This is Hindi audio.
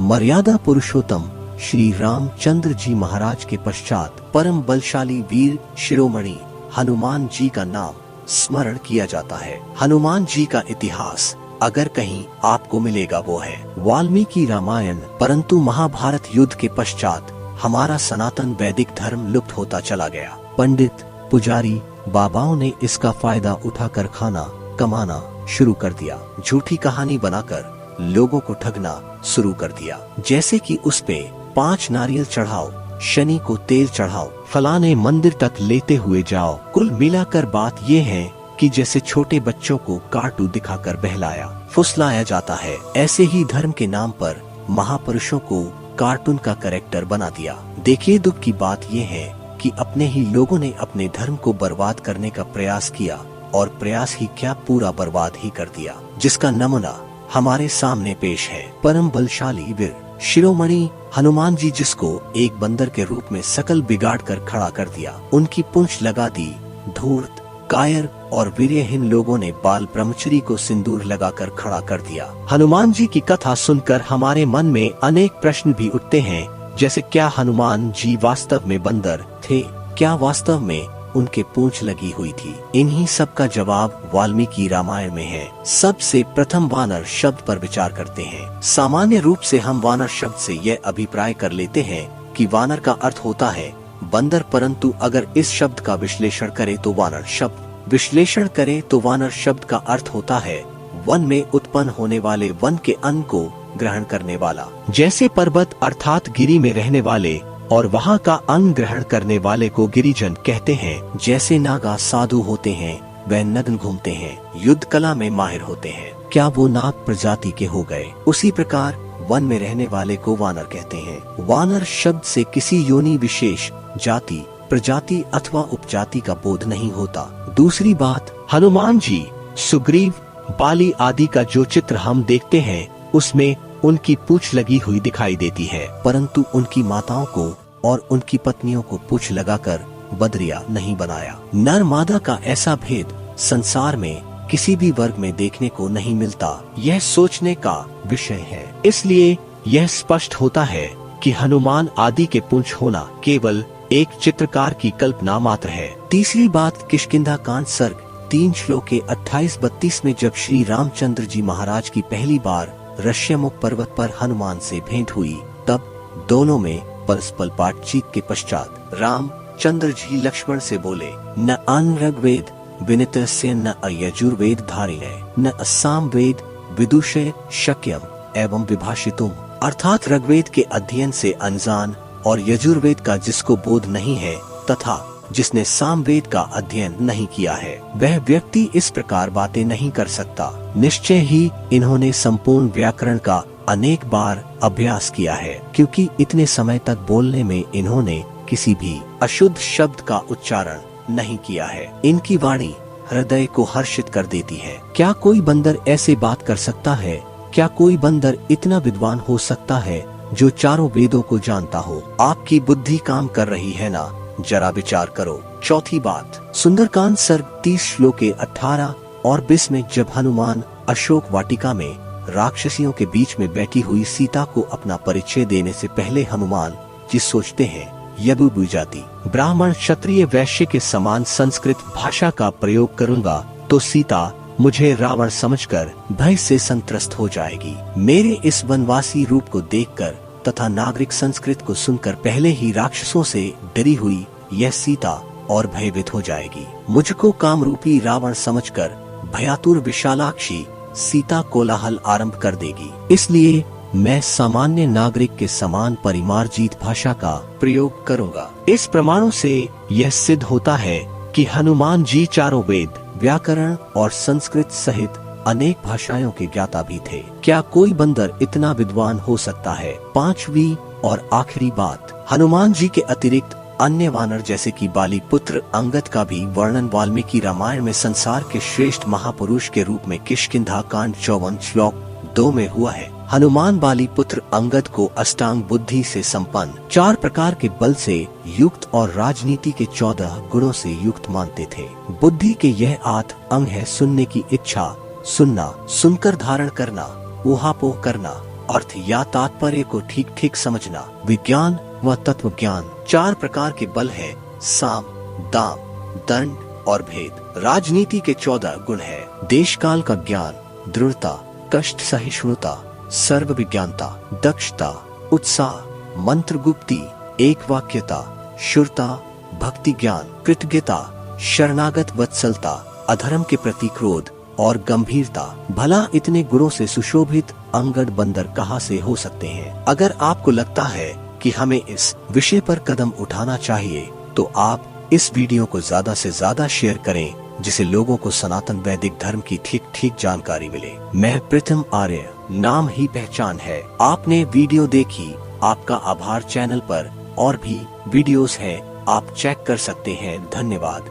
मर्यादा पुरुषोत्तम श्री रामचंद्र जी महाराज के पश्चात परम बलशाली वीर शिरोमणि हनुमान जी का नाम स्मरण किया जाता है। हनुमान जी का इतिहास अगर कहीं आपको मिलेगा वो है वाल्मीकि रामायण। परंतु महाभारत युद्ध के पश्चात हमारा सनातन वैदिक धर्म लुप्त होता चला गया। पंडित पुजारी बाबाओं ने इसका फायदा उठाकर खाना कमाना शुरू कर दिया। झूठी कहानी बनाकर लोगों को ठगना शुरू कर दिया, जैसे कि उस पे 5 नारियल चढ़ाओ, शनि को तेल चढ़ाओ, फलाने मंदिर तक लेते हुए जाओ। कुल मिलाकर बात ये है कि जैसे छोटे बच्चों को कार्टून दिखाकर बहलाया फुसलाया जाता है, ऐसे ही धर्म के नाम पर महापुरुषों को कार्टून का कैरेक्टर बना दिया। देखिए, दुख की बात ये है कि अपने ही लोगों ने अपने धर्म को बर्बाद करने का प्रयास किया, और प्रयास ही क्या पूरा बर्बाद ही कर दिया, जिसका नमूना हमारे सामने पेश है। परम बलशाली वीर शिरोमणि हनुमान जी, जिसको एक बंदर के रूप में सकल बिगाड़ कर खड़ा कर दिया, उनकी पूंछ लगा दी। धूर्त, कायर और वीर्यहीन लोगों ने बाल ब्रह्मचरी को सिंदूर लगाकर खड़ा कर दिया। हनुमान जी की कथा सुनकर हमारे मन में अनेक प्रश्न भी उठते हैं, जैसे क्या हनुमान जी वास्तव में बंदर थे? क्या वास्तव में उनके पूंछ लगी हुई थी? इन्हीं सब का जवाब वाल्मीकि रामायण में है। सबसे प्रथम वानर शब्द पर विचार करते हैं। सामान्य रूप से हम वानर शब्द से यह अभिप्राय कर लेते हैं कि वानर का अर्थ होता है बंदर, परंतु अगर इस शब्द का विश्लेषण करें तो वानर शब्द का अर्थ होता है वन में उत्पन्न होने वाले, वन के अन्न को ग्रहण करने वाला। जैसे पर्वत अर्थात गिरी में रहने वाले और वहाँ का अन्न ग्रहण करने वाले को गिरिजन कहते हैं। जैसे नागा साधु होते हैं, वह नग्न घूमते हैं, युद्ध कला में माहिर होते हैं, क्या वो नाग प्रजाति के हो गए? उसी प्रकार वन में रहने वाले को वानर कहते हैं। वानर शब्द से किसी योनि विशेष, जाति, प्रजाति अथवा उपजाति का बोध नहीं होता। दूसरी बात, हनुमान जी, सुग्रीव, बाली आदि का जो चित्र हम देखते हैं उसमें उनकी पूंछ लगी हुई दिखाई देती है, परंतु उनकी माताओं को और उनकी पत्नियों को पूंछ लगाकर बदरिया नहीं बनाया। नर मादा का ऐसा भेद संसार में किसी भी वर्ग में देखने को नहीं मिलता। यह सोचने का विषय है। इसलिए यह स्पष्ट होता है कि हनुमान आदि के पूंछ होना केवल एक चित्रकार की कल्पना मात्र है। तीसरी बात, किष्किंधा कांड सर्ग 3 श्लोक के 28-32 में जब श्री रामचंद्र जी महाराज की पहली बार ऋष्यमुख पर्वत पर हनुमान से भेंट हुई, तब दोनों में परस्पर बातचीत के पश्चात रामचंद्र जी लक्ष्मण से बोले, न ऋग्वेद विनितस्य न यजुर्वेद धारिणे न साम वेद विदुषे शक्यम एवं विभाषितुम। अर्थात ऋग्वेद के अध्ययन से अनजान और यजुर्वेद का जिसको बोध नहीं है तथा जिसने सामवेद का अध्ययन नहीं किया है, वह व्यक्ति इस प्रकार बातें नहीं कर सकता। निश्चय ही इन्होंने संपूर्ण व्याकरण का अनेक बार अभ्यास किया है, क्योंकि इतने समय तक बोलने में इन्होंने किसी भी अशुद्ध शब्द का उच्चारण नहीं किया है। इनकी वाणी हृदय को हर्षित कर देती है। क्या कोई बंदर ऐसे बात कर सकता है? क्या कोई बंदर इतना विद्वान हो सकता है जो चारों वेदों को जानता हो? आपकी बुद्धि काम कर रही है ना? जरा विचार करो। चौथी बात, सुंदरकांड सर्ग 30 श्लोक के 18 और 20 में जब हनुमान अशोक वाटिका में राक्षसियों के बीच में बैठी हुई सीता को अपना परिचय देने से पहले हनुमान जी सोचते हैं, यदि जाति ब्राह्मण क्षत्रिय वैश्य के समान संस्कृत भाषा का प्रयोग करूंगा तो सीता मुझे रावण समझकर भय से संत्रस्त हो जाएगी। मेरे इस वनवासी रूप को देखकर तथा नागरिक संस्कृत को सुनकर पहले ही राक्षसों से डरी हुई यह सीता और भयभीत हो जाएगी। मुझको कामरूपी रावण समझकर भयातुर विशालाक्षी सीता कोलाहल आरंभ कर देगी। इसलिए मैं सामान्य नागरिक के समान परिमार्जित भाषा का प्रयोग करूंगा। इस प्रमाणों से यह सिद्ध होता है कि हनुमान जी चारों वेद, व्याकरण और संस्कृत सहित अनेक भाषाओं के ज्ञाता भी थे। क्या कोई बंदर इतना विद्वान हो सकता है? पांचवी और आखिरी बात, हनुमान जी के अतिरिक्त अन्य वानर जैसे कि बाली पुत्र अंगद का भी वर्णन वाल्मीकि रामायण में संसार के श्रेष्ठ महापुरुष के रूप में किष्किंधा कांड 54 श्लोक 2 में हुआ है। हनुमान बाली पुत्र अंगद को अष्टांग बुद्धि से संपन्न, 4 प्रकार के बल से युक्त और राजनीति के 14 गुणों से युक्त मानते थे। बुद्धि के यह 8 अंग है सुनने की इच्छा, सुनना, सुनकर धारण करना, ऊहापोह करना, अर्थ या तात्पर्य को ठीक ठीक समझना। विज्ञान व तत्व ज्ञान। 4 प्रकार के बल है, साम, दाम, दंड और भेद। राजनीति के 14 गुण है। देश काल का ज्ञान, दृढ़ता, कष्ट सहिष्णुता, सर्व विज्ञानता, दक्षता, उत्साह, मंत्र गुप्ती, एक वाक्यता, शुरता, भक्ति ज्ञान, कृतज्ञता, शरणागत वत्सलता, अधर्म के प्रति क्रोध और गंभीरता। भला इतने गुणों से सुशोभित अंगद बंदर कहाँ से हो सकते हैं? अगर आपको लगता है कि हमें इस विषय पर कदम उठाना चाहिए तो आप इस वीडियो को ज्यादा से ज्यादा शेयर करें, जिससे लोगों को सनातन वैदिक धर्म की ठीक ठीक जानकारी मिले। मैं प्रथम आर्य, नाम ही पहचान है। आपने वीडियो देखी, आपका आभार। चैनल पर और भी वीडियोस हैं, आप चेक कर सकते हैं। धन्यवाद।